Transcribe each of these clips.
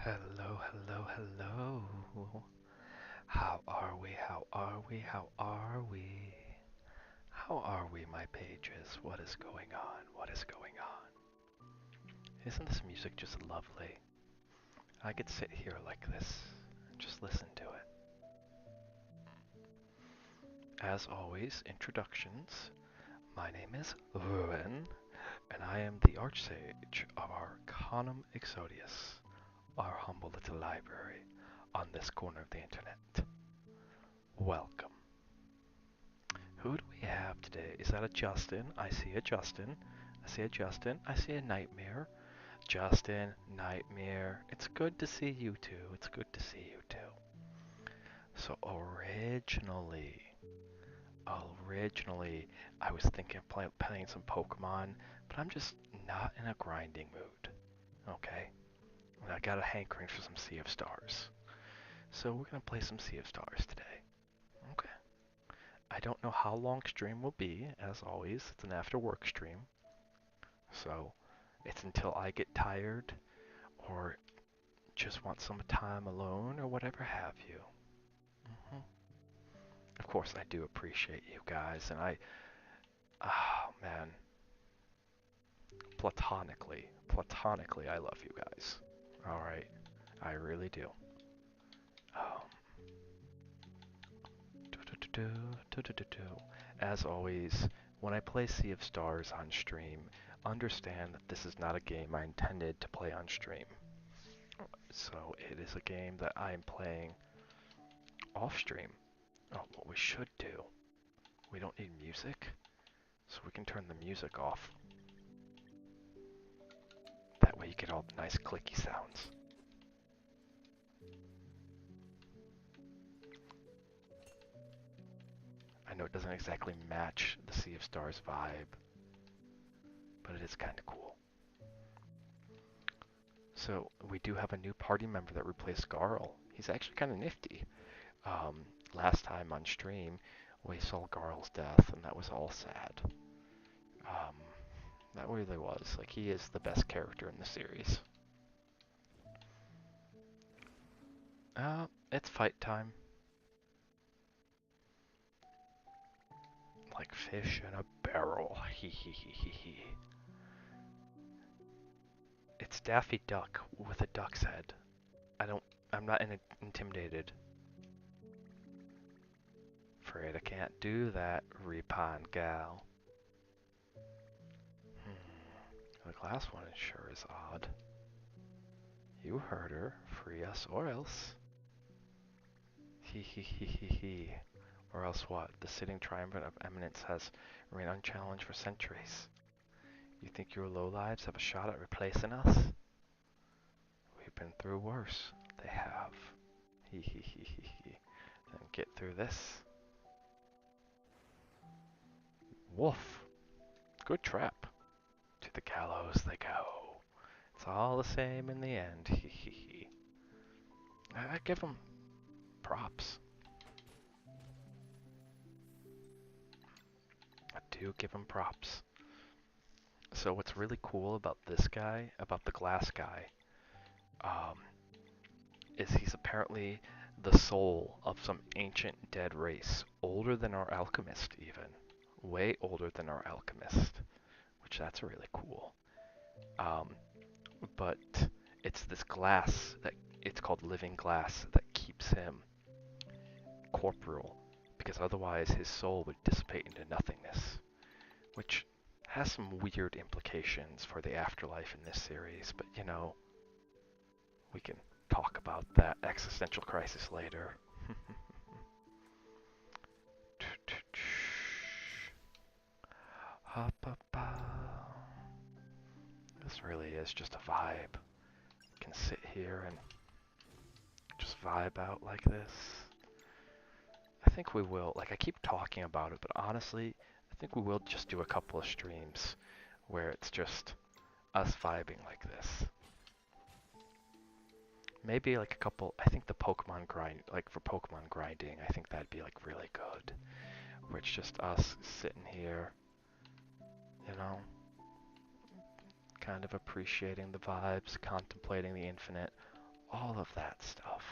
Hello, hello, hello. How are we? How are we? How are we? How are we, my pages? What is going on? What is going on? Isn't this music just lovely? I could sit here like this and just listen to it. As always, introductions. My name is Ruin, and I am the Archsage of Arcanum Exodius, our humble little library on this corner of the internet. Welcome. Who do we have today? Is that a Justin? I see a Justin. I see a Justin. I see a Nightmare. Justin, Nightmare. It's good to see you two. It's good to see you two. So originally, I was thinking of playing some Pokemon, but I'm just not in a grinding mood. Okay? I got a hankering for some Sea of Stars. So we're gonna play some Sea of Stars today. Okay. I don't know how long stream will be, as always. It's an after work stream. So it's until I get tired or just want some time alone or whatever have you. hmm Of course, I do appreciate you guys, and oh man, platonically, I love you guys. All right, I really do. Um, As always, when I play Sea of Stars on stream, understand that this is not a game I intended to play on stream. So it is a game that I'm playing off stream. Oh, what we should do, we don't need music, so we can turn the music off. That way you get all the nice clicky sounds. I know it doesn't exactly match the Sea of Stars vibe, but it is kind of cool. So we do have a new party member that replaced Garl. He's actually kind of nifty. Last time on stream, we saw Garl's death, and that was all sad. Um, that really was. Like, he is the best character in the series. It's fight time. Like fish in a barrel. Hee hee hee hee hee. It's Daffy Duck with a duck's head. I'm not intimidated. Afraid I can't do that, Repine gal. The glass one sure is odd. You heard her. Free us or else. Hee hee hee hee hee. Or else what? The sitting triumvirate of eminence has remained unchallenged for centuries. You think your lowlives have a shot at replacing us? We've been through worse. They have. Hee hee hee hee hee. Then get through this. Wolf. Good trap. To the gallows they go. It's all the same in the end. Hee hee hee. I give them props. I do give him props. So what's really cool about this guy, about the glass guy, um, is he's apparently the soul of some ancient dead race, older than our alchemist even, way older than our alchemist, which that's really cool. Um, but it's this glass that it's called living glass that keeps him corporeal, because otherwise his soul would dissipate into nothingness, which has some weird implications for the afterlife in this series, but you know, we can talk about that existential crisis later. This really is just a vibe. You can sit here and just vibe out like this. I think we will, like I keep talking about it, but honestly, I think we will just do a couple of streams where it's just us vibing like this. Maybe like a couple, I think the Pokemon grind, like for Pokemon grinding, I think that'd be like really good. Where it's just us sitting here, you know, kind of appreciating the vibes, contemplating the infinite, all of that stuff.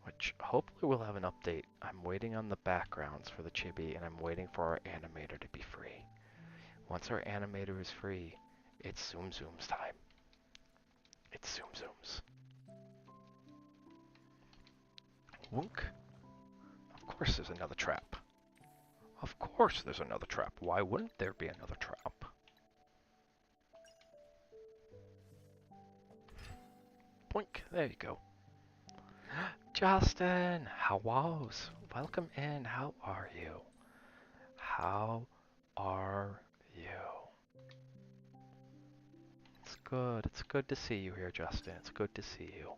Which hopefully we'll have an update. I'm waiting on the backgrounds for the chibi, and I'm waiting for our animator to be free. Once our animator is free, it's Zoom Zoom's time. It's Zoom Zoom's. Wunk. Of course there's another trap. Of course there's another trap. Why wouldn't there be another trap? Boink. There you go. Justin, how was? Welcome in. How are you? How are you? It's good. It's good to see you here, Justin. It's good to see you.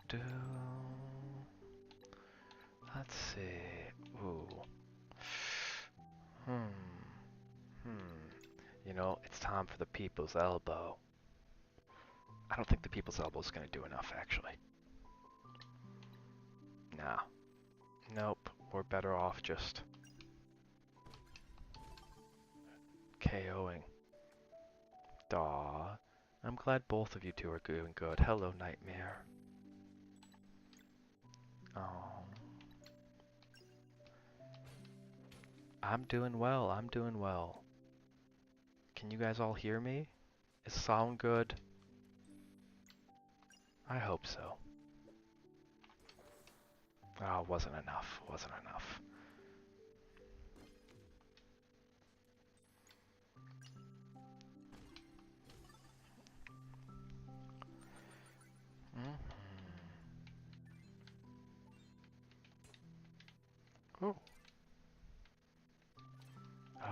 Do. Let's see. Ooh. You know, it's time for the People's Elbow. I don't think the People's Elbow is going to do enough, actually. Nah. Nope. We're better off just KOing. Daw. I'm glad both of you two are doing good. Hello, Nightmare. Oh. I'm doing well. I'm doing well. Can you guys all hear me? Is sound good? I hope so. Oh, wasn't enough. Wasn't enough. Ooh.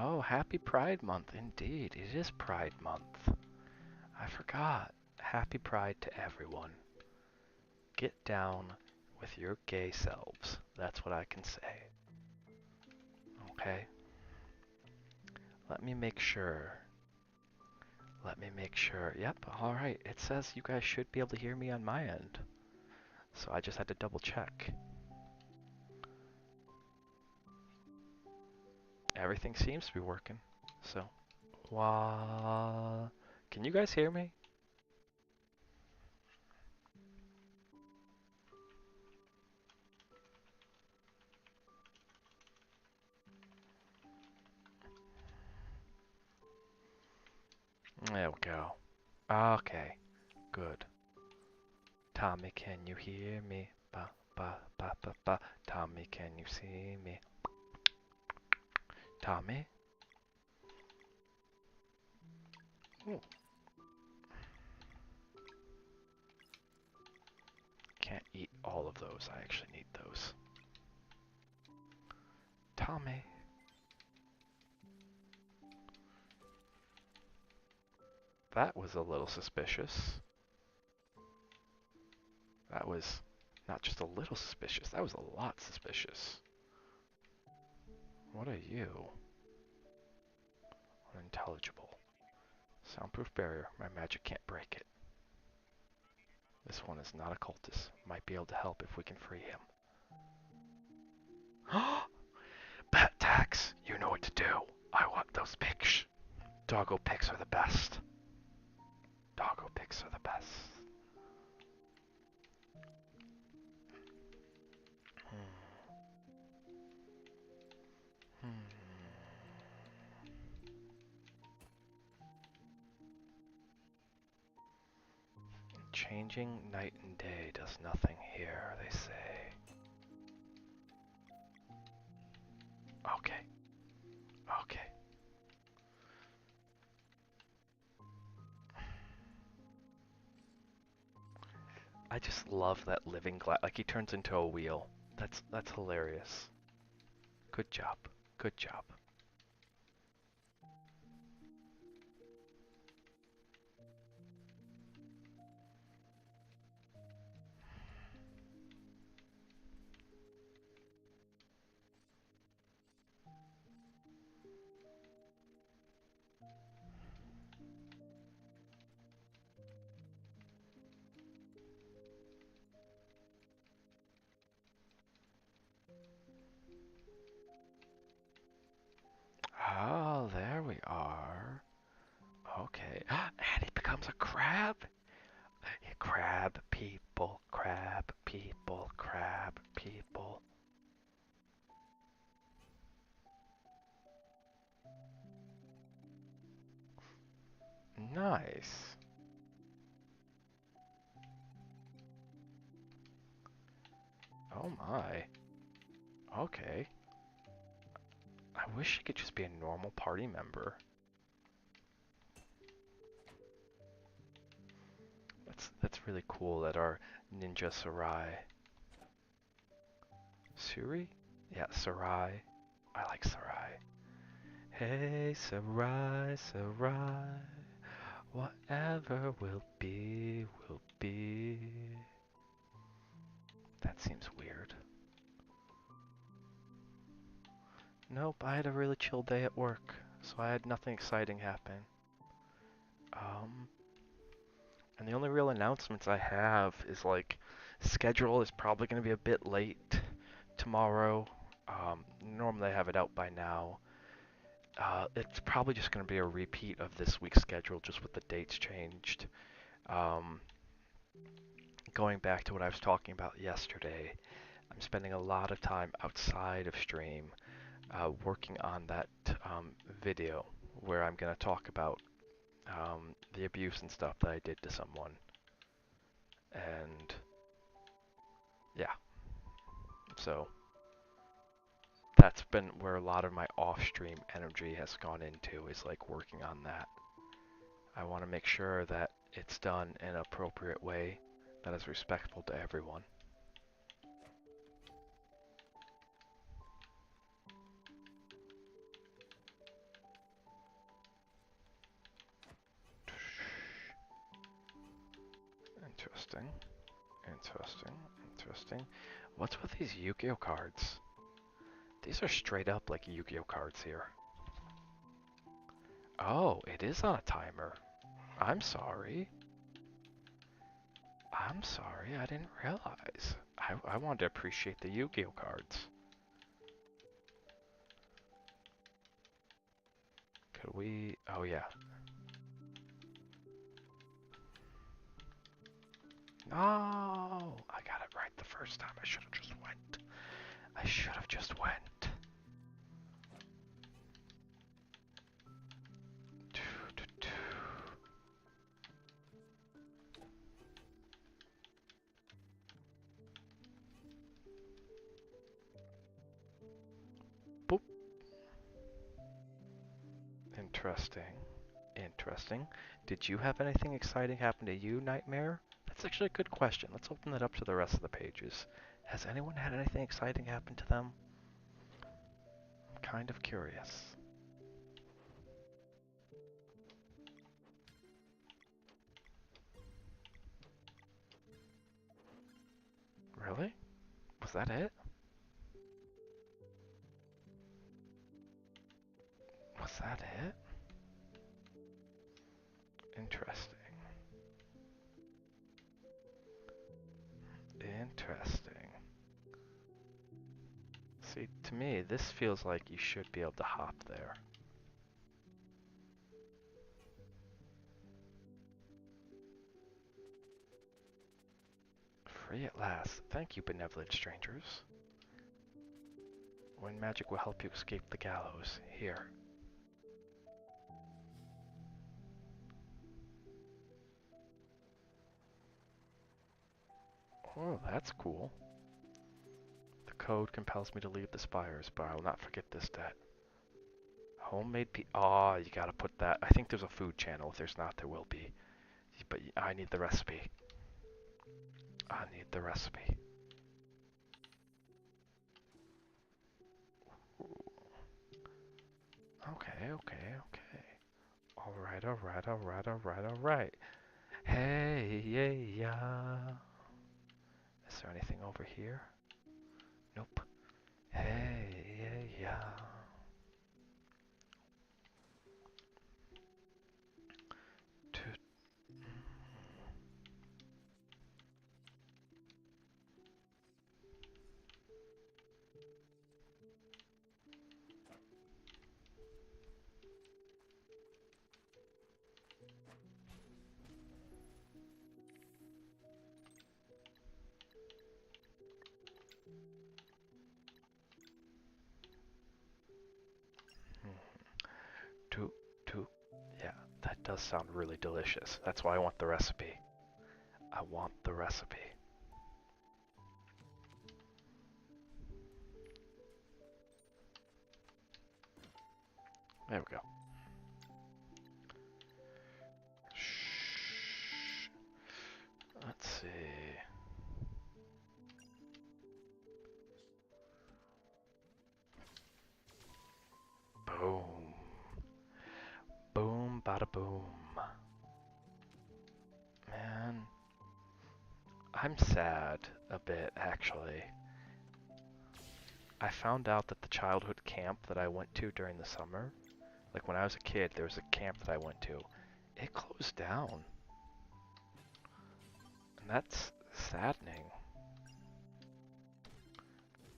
Oh, happy Pride Month. Indeed, it is Pride Month. I forgot. Happy Pride to everyone. Get down with your gay selves. That's what I can say. Okay? Let me make sure. Let me make sure. Yep, alright. It says you guys should be able to hear me on my end. So I just had to double check. Everything seems to be working. So, can you guys hear me? There we go. Okay, good. Tommy, can you hear me? Ba ba ba ba ba. Tommy, can you see me? Tommy? Ooh. Can't eat all of those. I actually need those. Tommy. That was a little suspicious. That was not just a little suspicious, that was a lot suspicious. What are you? Unintelligible. Soundproof barrier. My magic can't break it. This one is not a cultist. Might be able to help if we can free him. Bat tax! You know what to do. I want those pics. Doggo pics are the best. Doggo pics are the best. Changing night and day does nothing here, they say. Okay. Okay. I just love that living glass. Like he turns into a wheel. That's hilarious. Good job. Good job. Oh, there we are. Okay. And he becomes a crab? Crab people, crab people, crab people. Nice. Oh my. Okay. I wish he could just be a normal party member. That's really cool that our ninja Sarai. Suri? Yeah, Sarai. I like Sarai. Hey, Sarai, Sarai. Whatever will be, will be. That seems weird. Nope, I had a really chill day at work, so I had nothing exciting happen. And the only real announcements I have is like, schedule is probably going to be a bit late tomorrow. Normally I have it out by now. It's probably just going to be a repeat of this week's schedule, just with the dates changed. Um, Going back to what I was talking about yesterday, I'm spending a lot of time outside of stream working on that video where I'm going to talk about the abuse and stuff that I did to someone. And yeah, so that's been where a lot of my off-stream energy has gone into, is like working on that. I want to make sure that it's done in an appropriate way that is respectful to everyone. Interesting. Interesting. Interesting. What's with these Yu-Gi-Oh cards? These are straight up like Yu-Gi-Oh cards here. Oh, it is on a timer. I'm sorry. I'm sorry, I didn't realize. I wanted to appreciate the Yu-Gi-Oh cards. Could we... Oh yeah. No! I got it right the first time. I should have just went. I should have just went. Boop. Interesting. Interesting. Did you have anything exciting happen to you, Nightmare? That's actually a good question. Let's open that up to the rest of the pages. Has anyone had anything exciting happen to them? I'm kind of curious. Really? Was that it? Was that it? Interesting. Interesting. See, to me, this feels like you should be able to hop there. Free at last. Thank you, benevolent strangers. When magic will help you escape the gallows. Here. Oh, that's cool. The code compels me to leave the spires, but I will not forget this debt. Homemade oh, you gotta put that. I think there's a food channel. If there's not, there will be. But I need the recipe. I need the recipe. Okay, okay, okay. Alright, alright, alright, alright, alright. Hey, yeah, yeah. Is there anything over here? Nope. Hey, yeah, yeah. does sound really delicious. That's why I want the recipe. I want the recipe. There we go. Shh. Let's see. Boom. Boom, bada boom. Man, I'm sad a bit, actually. I found out that the childhood camp that I went to during the summer, like when I was a kid, there was a camp that I went to. It closed down. And that's saddening.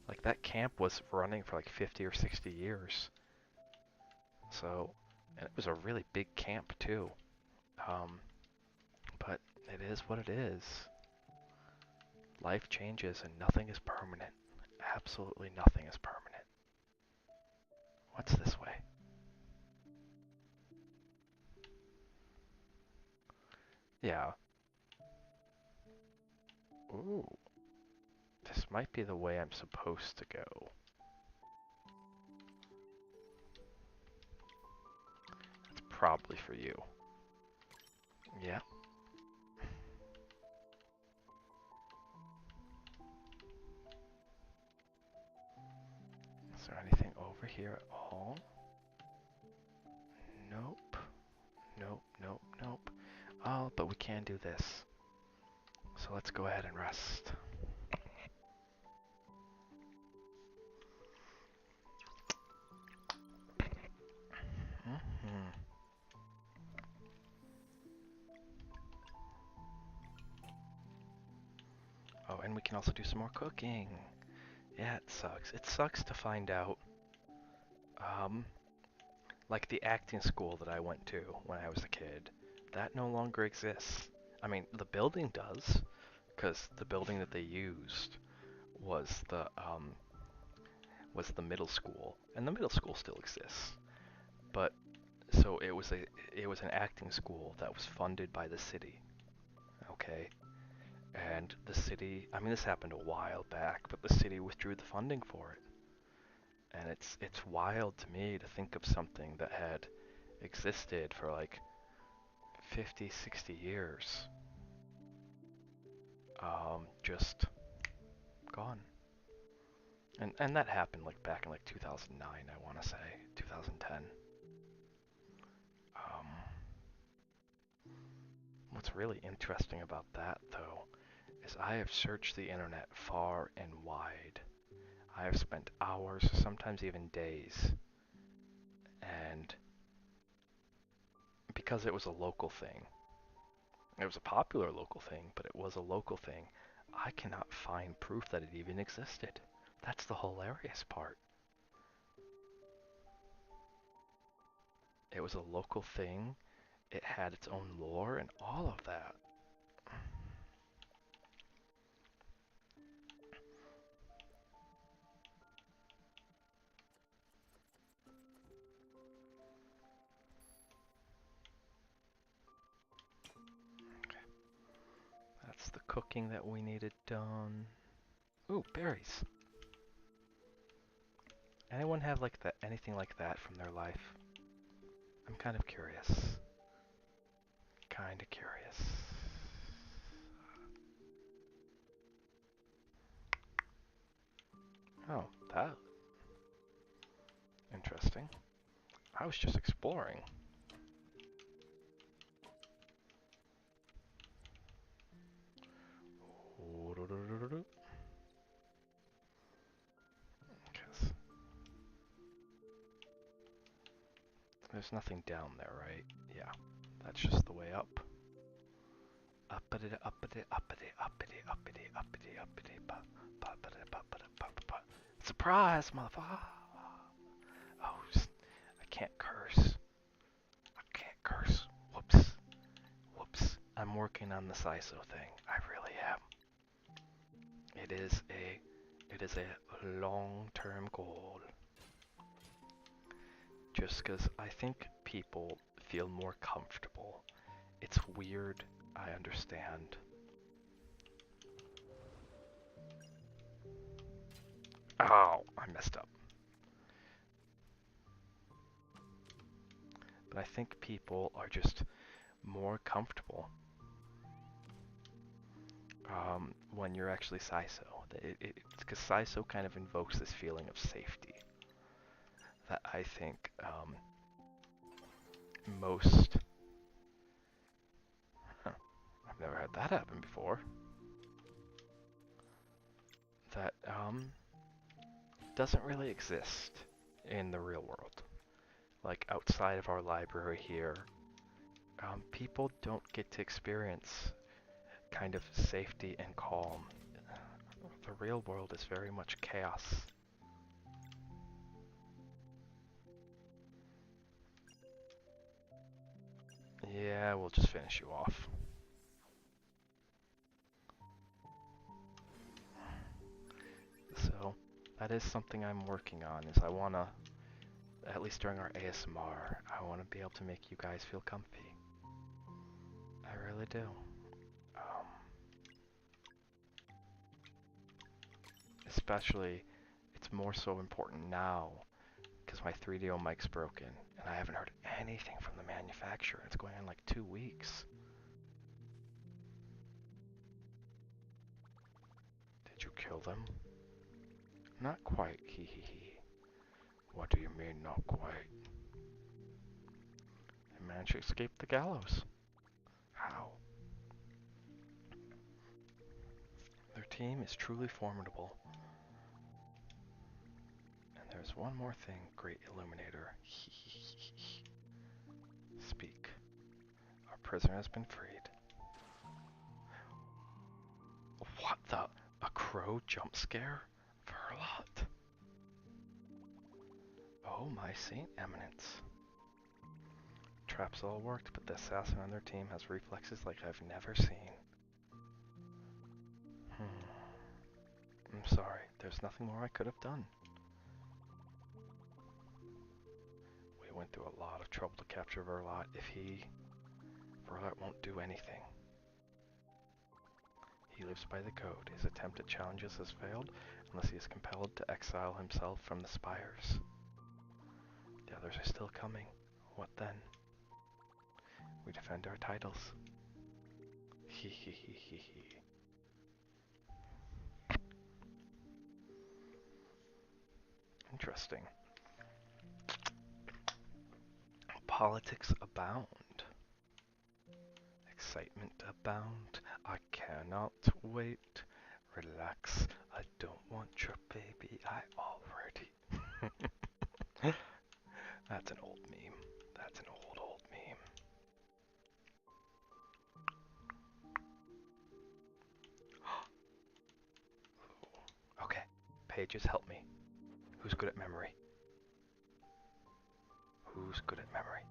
Like that camp was running for like 50 or 60 years. So, and it was a really big camp too. But it is what it is. Life changes and nothing is permanent. Absolutely nothing is permanent. What's this way? Yeah. Ooh. This might be the way I'm supposed to go. It's probably for you. Yeah. Is there anything over here at all? Nope. Nope, nope, nope. Oh, but we can do this. So let's go ahead and rest. Mm-hmm. Oh, and we can also do some more cooking. Yeah, it sucks. It sucks to find out, like the acting school that I went to when I was a kid, that no longer exists. I mean, the building does, because the building that they used was the middle school, and the middle school still exists. But so it was an acting school that was funded by the city. Okay, and the city, I mean, this happened a while back, but the city withdrew the funding for it. And it's wild to me to think of something that had existed for like 50, 60 years, just gone. And that happened like back in like 2009, I want to say 2010. Um, what's really interesting about that though is I have searched the internet far and wide. I have spent hours, sometimes even days, and because it was a local thing, it was a popular local thing, but it was a local thing, I cannot find proof that it even existed. That's the hilarious part. It was a local thing, it had its own lore and all of that. Okay, that's the cooking that we needed done. Ooh, berries. Anyone have like that, anything like that from their life? I'm kind of curious. Kind of curious. Oh, that interesting. I was just exploring. There's nothing down there, right? Yeah, that's just the way up. Uppity, uppity, uppity, uppity, uppity, uppity, uppity, surprise, motherfucker! Oh, I can't curse. I can't curse. Whoops. Whoops. I'm working on the CISO thing. I really am. It is a long-term goal. Just because I think people feel more comfortable. It's weird, I understand. Oh, I messed up. But I think people are just more comfortable when you're actually Saiso. It's because Saiso kind of invokes this feeling of safety that I think most... Huh, I've never had that happen before. That doesn't really exist in the real world. Like outside of our library here, people don't get to experience kind of safety and calm. The real world is very much chaos. Yeah, we'll just finish you off. So, that is something I'm working on, is I want to, at least during our ASMR, I want to be able to make you guys feel comfy. I really do. Especially, it's more so important now, because my 3DO mic's broken, and I haven't heard anything from the manufacturer. It's going on like 2 weeks. Did you kill them? Not quite, hee hee hee. What do you mean, not quite? I managed to escape the gallows. How? Their team is truly formidable. And there's one more thing, Great Illuminator. Speak. Our prisoner has been freed. What the? A crow jump scare? Verlot? Oh my Saint Eminence. Traps all worked, but the assassin on their team has reflexes like I've never seen. I'm sorry, there's nothing more I could have done. We went through a lot of trouble to capture Verlot. Verlot won't do anything. He lives by the code. His attempt at challenges has failed unless he is compelled to exile himself from the spires. The others are still coming. What then? We defend our titles. Hee hee hee hee hee. Interesting. Politics abound. Excitement abound. I cannot wait. Relax. I don't want your baby. I already. That's an old meme. That's an old meme. Okay. Pages, help me. Who's good at memory? Who's good at memory?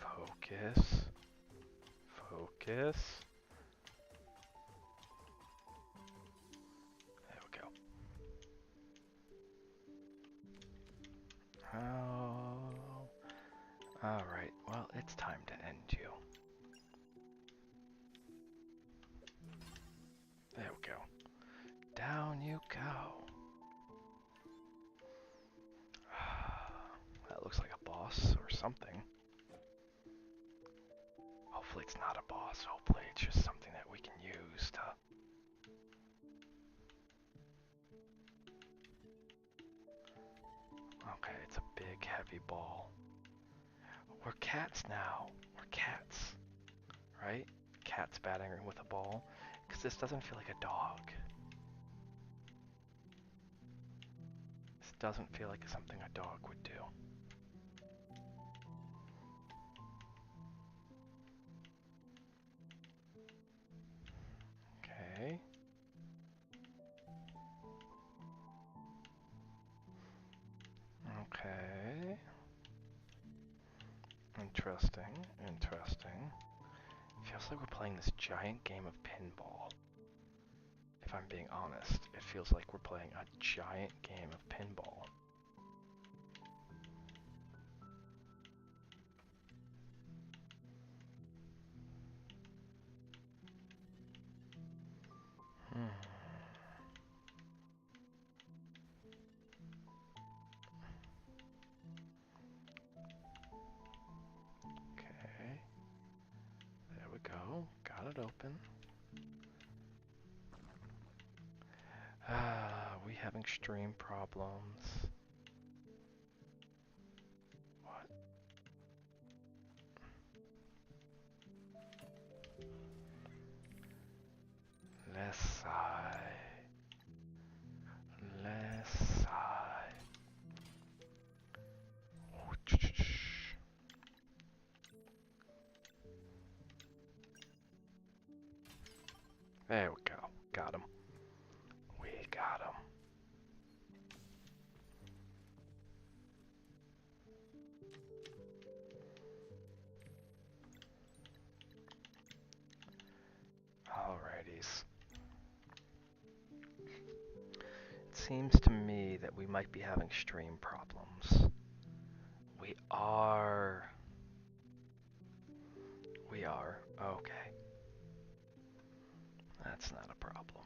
Focus. Focus. There we go. Oh. Alright, well, it's time to end you. There we go. Down you go. That looks like a boss or something. Hopefully it's not a boss. Hopefully it's just something that we can use to... Okay, it's a big, heavy ball. We're cats now. We're cats. Right? Cats battering with a ball. Because this doesn't feel like a dog. This doesn't feel like something a dog would do. Okay. Okay. Interesting. Interesting. Feels like we're playing this giant game of pinball. If I'm being honest, it feels like we're playing a giant game of pinball. Hmm. Okay. There we go. Got it open. We having stream problems. What? Less sigh. Less sigh. There we go. Got him. We got him. Alrighties. It seems to me that we might be having stream problems. We are. We are. Okay. That's not a problem.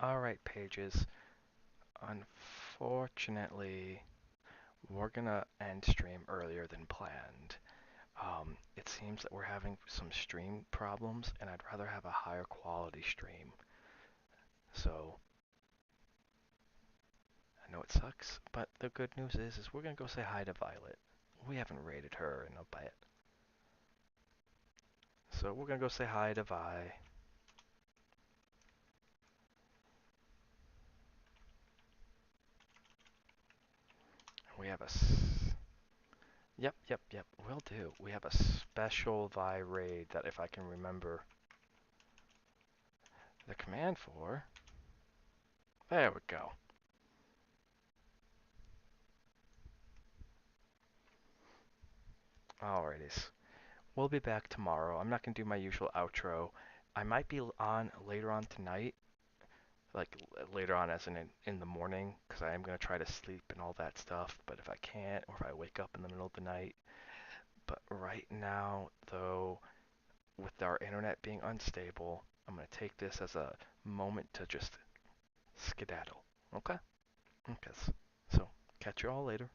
Alright, pages. Unfortunately, we're gonna end stream earlier than planned. It seems that we're having some stream problems, and I'd rather have a higher quality stream. So, I know it sucks, but the good news is we're gonna go say hi to Violet. We haven't raided her in a bit. So we're gonna go say hi to Vi. We have a Yep, will do. We have a special Vi raid that if I can remember the command for. There we go. Alrighties. We'll be back tomorrow. I'm not going to do my usual outro. I might be on later on tonight, like later on as in the morning, because I am going to try to sleep and all that stuff. But if I can't, or if I wake up in the middle of the night. But right now, though, with our internet being unstable, I'm going to take this as a moment to just skedaddle. Okay? Okay. So, catch you all later.